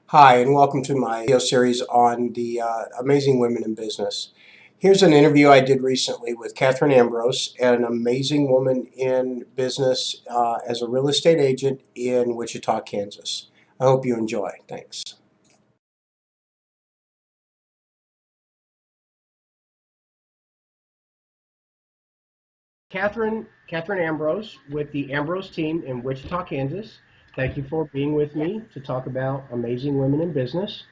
Hi, and welcome to my video series on the amazing women in business. Here's an interview I did recently with Katherine Ambrose, an amazing woman in business as a real estate agent in Wichita, Kansas. I hope you enjoy. Thanks. Katherine Ambrose with the Ambrose team in Wichita, Kansas. Thank you for being with Yes. me to talk about amazing women in business.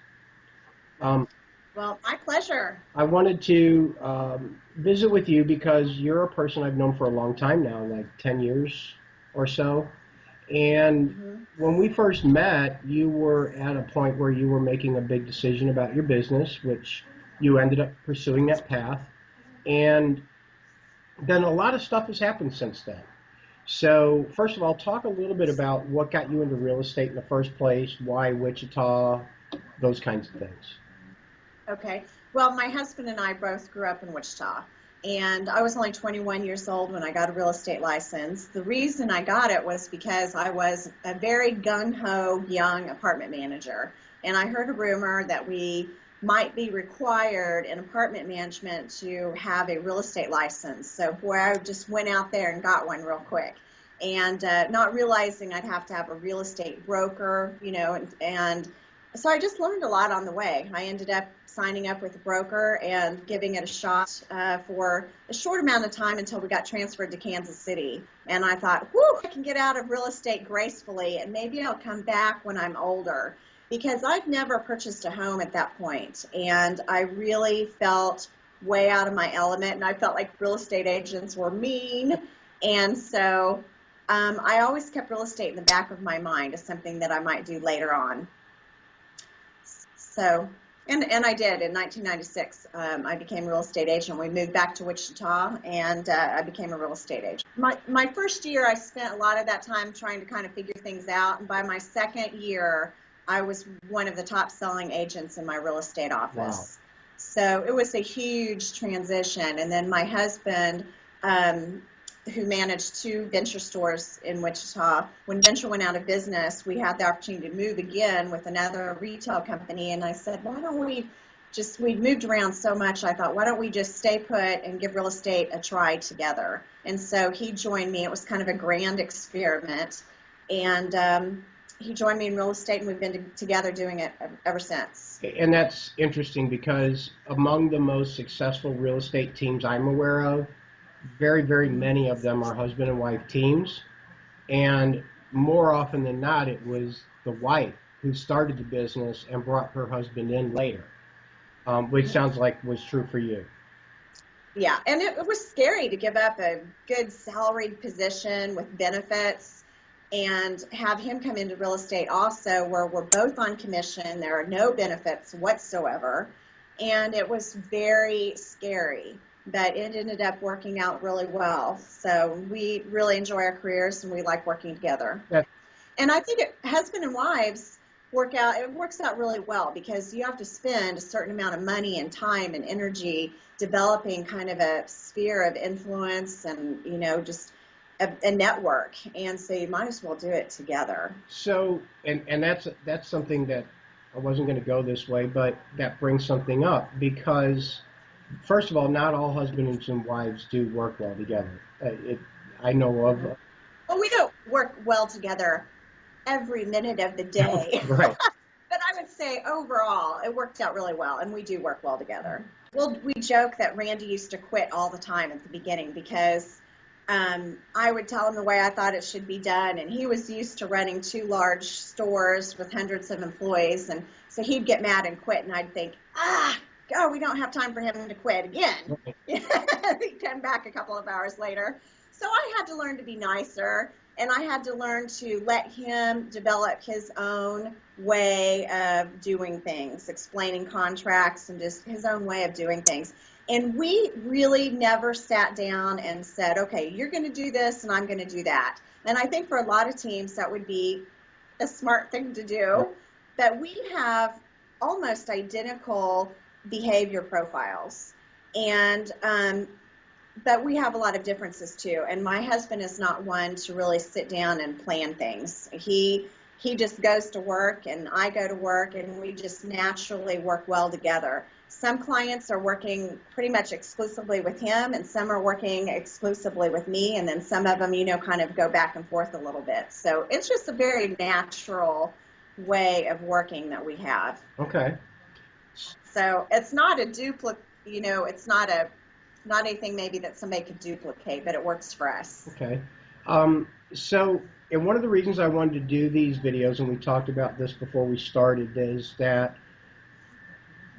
Um, Well, my pleasure. I wanted to visit with you because you're a person I've known for a long time now, like 10 years or so. And hmm when we first met, you were at a point where you were making a big decision about your business, which you ended up pursuing that path. And then a lot of stuff has happened since then. So, first of all, talk a little bit about what got you into real estate in the first place, why Wichita, those kinds of things. Okay. Well, my husband and I both grew up in Wichita, and I was only 21 years old when I got a real estate license. The reason I got it was because I was a very gung-ho young apartment manager, and I heard a rumor that we might be required in apartment management to have a real estate license. So, boy, I just went out there and got one real quick. And not realizing I'd have to have a real estate broker, and so I just learned a lot on the way. I ended up signing up with a broker and giving it a shot for a short amount of time until we got transferred to Kansas City. And I thought, whew, I can get out of real estate gracefully and maybe I'll come back when I'm older. Because I'd never purchased a home at that point, and I really felt way out of my element, and I felt like real estate agents were mean. And so I always kept real estate in the back of my mind as something that I might do later on. So, and I did in 1996. I became a real estate agent. We moved back to Wichita, and I became a real estate agent. My first year, I spent a lot of that time trying to kind of figure things out. And by my second year, I was one of the top selling agents in my real estate Wow. office. So it was a huge transition. And then my husband, um, who managed two Venture stores in Wichita. When Venture went out of business, we had the opportunity to move again with another retail company. And I said, why don't we just, we'd moved around so much, I thought, why don't we just stay put and give real estate a try together? And so he joined me. It was kind of a grand experiment. And he joined me in real estate, and we've been together doing it ever since. And that's interesting because among the most successful real estate teams I'm aware of, very many of them are husband and wife teams. And more often than not, it was the wife who started the business and brought her husband in later, which sounds like was true for you. Yeah, and it was scary to give up a good salaried position with benefits and have him come into real estate also, where we're both on commission. There are no benefits whatsoever. And it was very scary, but it ended up working out really well. So we really enjoy our careers and we like working together. That, And I think husband and wives it works out really well because you have to spend a certain amount of money and time and energy developing kind of a sphere of influence and, just a network. And so you might as well do it together. so, and that's something that I wasn't going to go this way, but that brings something up because, first of all, not all husbands and wives do work well together. I know of, Well, we don't work well together every minute of the day. right. But I would say overall, it worked out really well, and we do work well together. Well, we joke that Randy used to quit all the time at the beginning because I would tell him the way I thought it should be done, and he was used to running two large stores with hundreds of employees, and so he'd get mad and quit, and I'd think, God, we don't have time for him to quit again. Right. He'd come back a couple of hours later. So I had to learn to be nicer, and I had to learn to let him develop his own way of doing things, explaining contracts and just his own way of doing things. And we really never sat down and said, okay, you're going to do this and I'm going to do that. And I think for a lot of teams that would be a smart thing to do. But we have almost identical behavior profiles. And but we have a lot of differences too. And my husband is not one to really sit down and plan things. he just goes to work and I go to work, and we just naturally work well together. Some clients are working pretty much exclusively with him, and some are working exclusively with me, and then some of them, you know, kind of go back and forth a little bit. So it's just a very natural way of working that we have. Okay. So it's not a duplicate, you know, it's not anything maybe that somebody could duplicate, but it works for us. Okay. So, and one of the reasons I wanted to do these videos, and we talked about this before we started, is that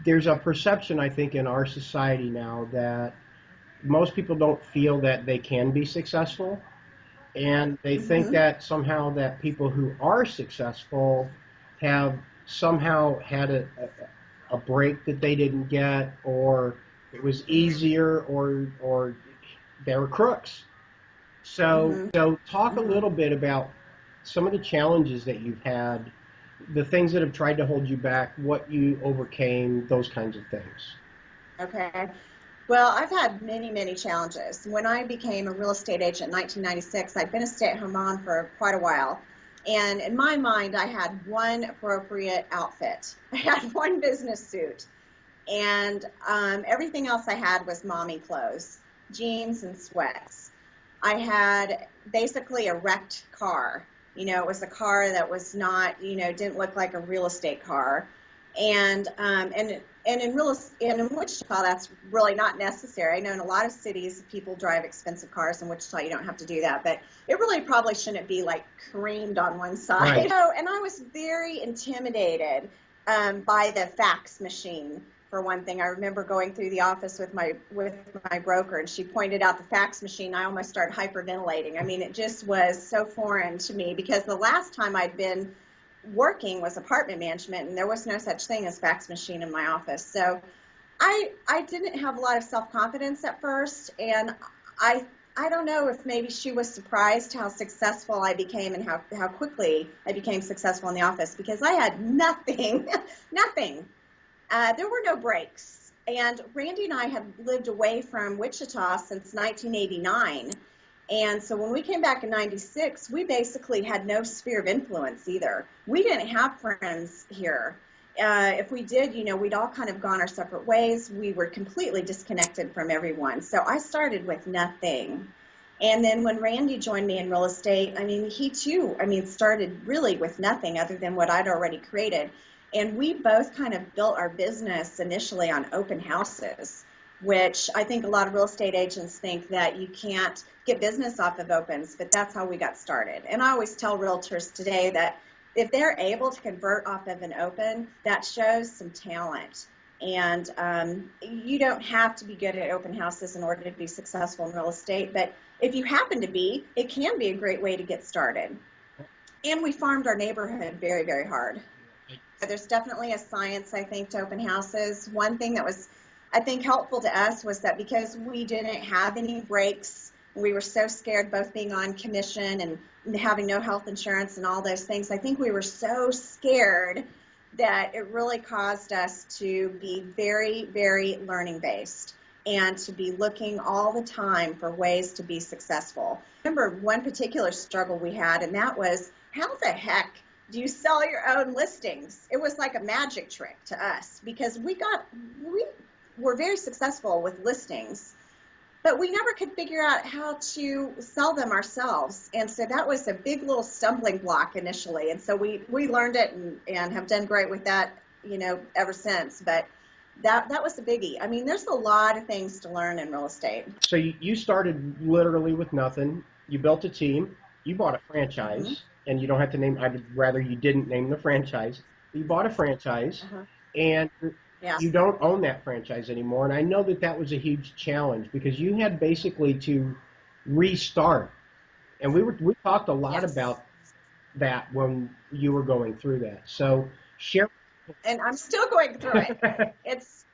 there's a perception, I think, in our society now that most people don't feel that they can be successful, and they think that somehow that people who are successful have somehow had a break that they didn't get, or it was easier, or they were crooks. So talk a little bit about some of the challenges that you've had, the things that have tried to hold you back, what you overcame, those kinds of things. Okay. Well, I've had many, many challenges. When I became a real estate agent in 1996, I'd been a stay-at-home mom for quite a while. And in my mind, I had one appropriate outfit. I had one business suit. And everything else I had was mommy clothes, jeans and sweats. I had basically a wrecked car. You know, it was a car that was not, you know, didn't look like a real estate car. And in Wichita, that's really not necessary. I know in a lot of cities, people drive expensive cars. In Wichita, you don't have to do that. But it really probably shouldn't be like creamed on one side. Right. So, and I was very intimidated by the fax machine. For one thing, I remember going through the office with my broker, and she pointed out the fax machine. I almost started hyperventilating. I mean, it just was so foreign to me, because the last time I'd been working was apartment management, and there was no such thing as fax machine in my office. So I didn't have a lot of self-confidence at first, and I don't know if maybe she was surprised how successful I became and how quickly I became successful in the office, because I had nothing, nothing. There were no breaks, and Randy and I had lived away from Wichita since 1989, and so when we came back in 96, we basically had no sphere of influence either. We didn't have friends here. If we did, you know, we'd all kind of gone our separate ways. We were completely disconnected from everyone, so I started with nothing. And then when Randy joined me in real estate, I mean, he too, started really with nothing other than what I'd already created. And we both kind of built our business initially on open houses, which I think a lot of real estate agents think that you can't get business off of opens, but that's how we got started. And I always tell realtors today that if they're able to convert off of an open, that shows some talent. And you don't have to be good at open houses in order to be successful in real estate, but if you happen to be, it can be a great way to get started. And we farmed our neighborhood very, very hard. There's definitely a science, I think, to open houses. One thing that was, I think, helpful to us was that because we didn't have any breaks, we were so scared, both being on commission and having no health insurance and all those things. I think we were so scared that it really caused us to be very, very learning-based and to be looking all the time for ways to be successful. I remember one particular struggle we had, and that was, how the heck do you sell your own listings? It was like a magic trick to us, because we were very successful with listings, but we never could figure out how to sell them ourselves. And so that was a big little stumbling block initially. And so we learned it and have done great with that, you know, ever since. But that was the biggie. I mean, there's a lot of things to learn in real estate. So you started literally with nothing. You built a team. You bought a franchise. And you don't have to name, I'd rather you didn't name the franchise. You bought a franchise, and you don't own that franchise anymore. And I know that was a huge challenge, because you had basically to restart. And we talked a lot about that when you were going through that. So share. And I'm still going through it. It's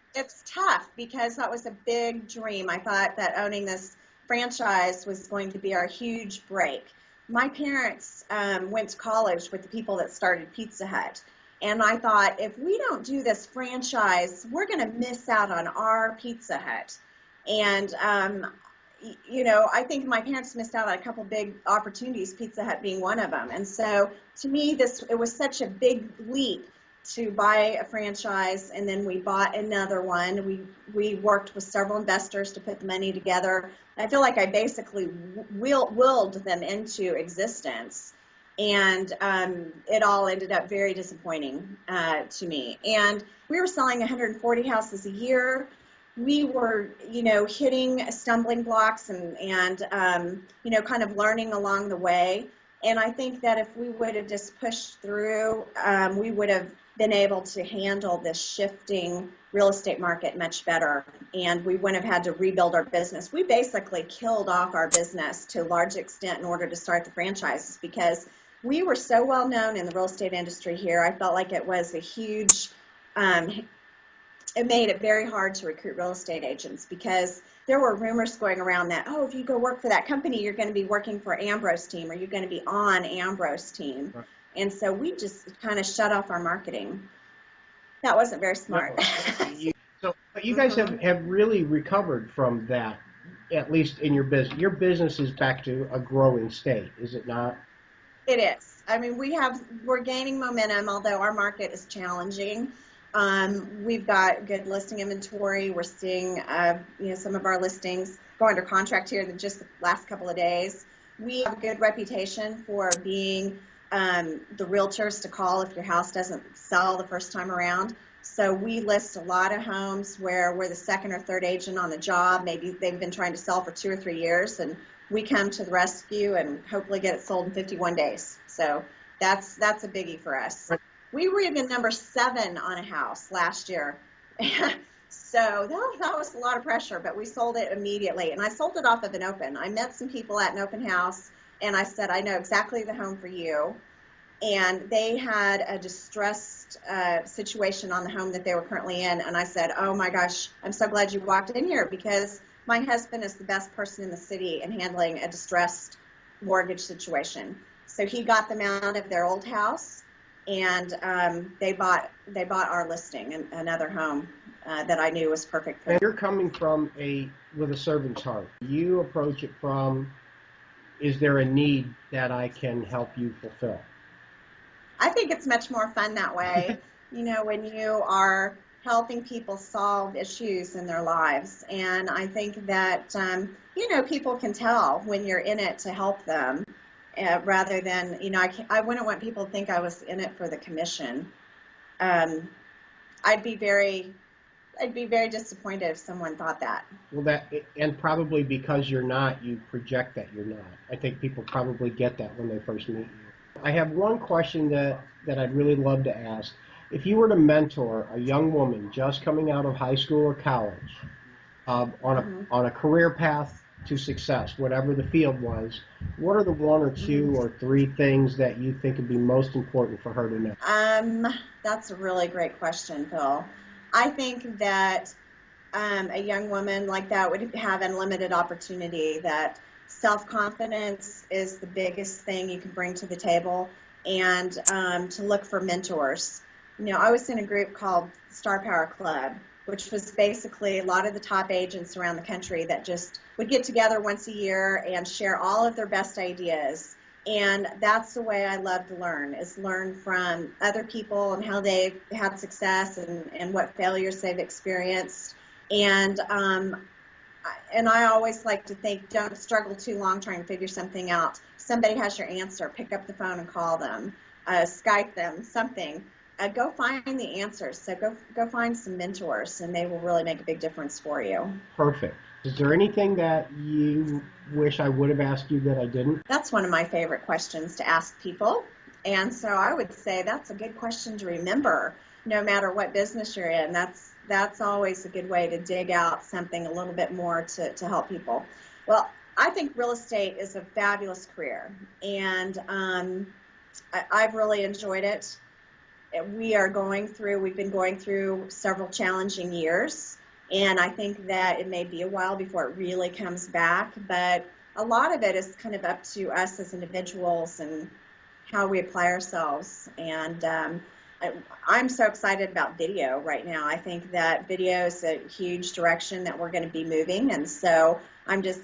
tough, because that was a big dream. I thought that owning this franchise was going to be our huge break. My parents went to college with the people that started Pizza Hut, and I thought, if we don't do this franchise, we're going to miss out on our Pizza Hut. And you know, I think my parents missed out on a couple big opportunities, Pizza Hut being one of them. And so to me, it was such a big leap to buy a franchise, and then we bought another one. We worked with several investors to put the money together. I feel like I basically willed them into existence, and it all ended up very disappointing to me. And we were selling 140 houses a year. We were, you know, hitting stumbling blocks and you know, kind of learning along the way. And I think that if we would have just pushed through, we would have been able to handle this shifting real estate market much better, and we wouldn't have had to rebuild our business. We basically killed off our business to a large extent in order to start the franchises, because we were so well known in the real estate industry here. I felt like it was a huge, it made it very hard to recruit real estate agents, because there were rumors going around that, oh, if you go work for that company, you're going to be working for Ambrose team, or you're going to be on Ambrose team. Right. And so we just kind of shut off our marketing. That wasn't very smart. No. But you guys have really recovered from that, at least in your business. Your business is back to a growing state, is it not? It is. I mean, we're gaining momentum, although our market is challenging. We've got good listing inventory. We're seeing, you know, some of our listings go under contract here in just the last couple of days. We have a good reputation for being the realtors to call if your house doesn't sell the first time around. So we list a lot of homes where we're the second or third agent on the job. Maybe they've been trying to sell for 2 or 3 years, and we come to the rescue and hopefully get it sold in 51 days. So that's a biggie for us. We were even number 7 on a house last year. So that was a lot of pressure, but we sold it immediately. And I sold it off of an open. I met some people at an open house, and I said, I know exactly the home for you. And they had a distressed situation on the home that they were currently in. And I said, oh my gosh, I'm so glad you walked in here, because my husband is the best person in the city in handling a distressed mortgage situation. So he got them out of their old house, and they bought our listing, another home that I knew was perfect for them. And you're coming from with a servant's heart. You approach it from, is there a need that I can help you fulfill? I think it's much more fun that way, you know, when you are helping people solve issues in their lives. And I think that, you know, people can tell when you're in it to help them, rather than, you know, I wouldn't want people to think I was in it for the commission. I'd be very disappointed if someone thought that. Well, and probably because you're not, you project that you're not. I think people probably get that when they first meet you. I have one question that I'd really love to ask. If you were to mentor a young woman just coming out of high school or college on a career path to success, whatever the field was, what are the 1 or 2 or 3 things that you think would be most important for her to know? That's a really great question, Phil. I think that a young woman like that would have unlimited opportunity, that self-confidence is the biggest thing you can bring to the table, and to look for mentors. You know, I was in a group called Star Power Club, which was basically a lot of the top agents around the country that just would get together once a year and share all of their best ideas. And that's the way I love to learn, is learn from other people and how they've had success and what failures they've experienced. And I always like to think, don't struggle too long trying to figure something out. Somebody has your answer. Pick up the phone and call them, Skype them, something. Go find the answers. So go find some mentors, and they will really make a big difference for you. Perfect. Is there anything that you wish I would have asked you that I didn't? That's one of my favorite questions to ask people. And so I would say that's a good question to remember, no matter what business you're in. That's always a good way to dig out something a little bit more to help people. Well, I think real estate is a fabulous career, and I've really enjoyed it. We've been going through several challenging years, and I think that it may be a while before it really comes back, but a lot of it is kind of up to us as individuals and how we apply ourselves. And I'm so excited about video right now. I think that video is a huge direction that we're going to be moving, and so I'm just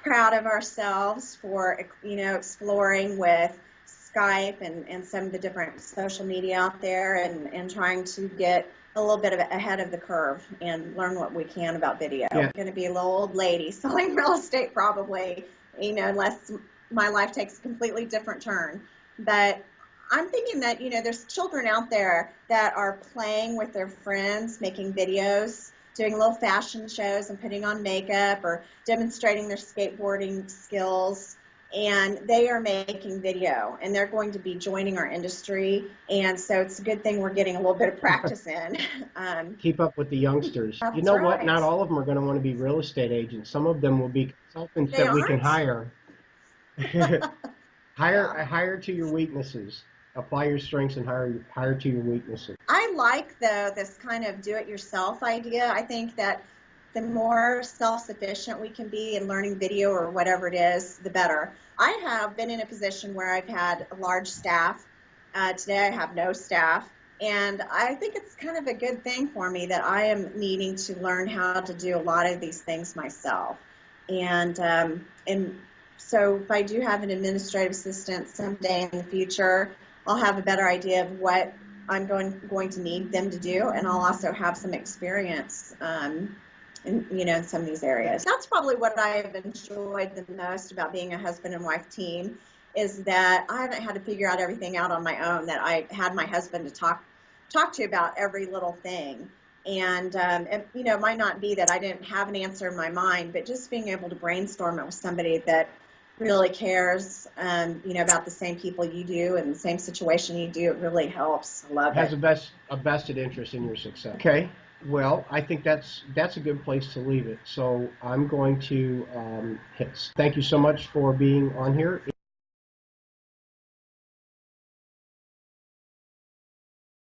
proud of ourselves for, exploring with Skype and some of the different social media out there, and trying to get a little bit ahead of the curve and learn what we can about video. Yeah. I'm going to be a little old lady selling real estate probably, unless my life takes a completely different turn. But I'm thinking that, there's children out there that are playing with their friends, making videos, doing little fashion shows and putting on makeup or demonstrating their skateboarding skills. And they are making video, and they're going to be joining our industry. And so it's a good thing we're getting a little bit of practice in. Keep up with the youngsters. That's You know what? right. Not all of them are going to want to be real estate agents. Some of them will be consultants They that we can aren't? hire. Yeah. Hire to your weaknesses. Apply your strengths and hire to your weaknesses. I like, though, this kind of do-it-yourself idea. I think that the more self-sufficient we can be in learning video or whatever it is, the better. I have been in a position where I've had a large staff. Today I have no staff. And I think it's kind of a good thing for me that I am needing to learn how to do a lot of these things myself. And so if I do have an administrative assistant someday in the future, I'll have a better idea of what I'm going to need them to do, and I'll also have some experience in some of these areas. That's probably what I've enjoyed the most about being a husband and wife team, is that I haven't had to figure out everything out on my own, that I had my husband to talk to about every little thing. And it might not be that I didn't have an answer in my mind, but just being able to brainstorm it with somebody that really cares, about the same people you do and the same situation you do, it really helps. I love it. Has a vested interest in your success. Okay. Well, I think that's a good place to leave it. So I'm going to hit. Thank you so much for being on here.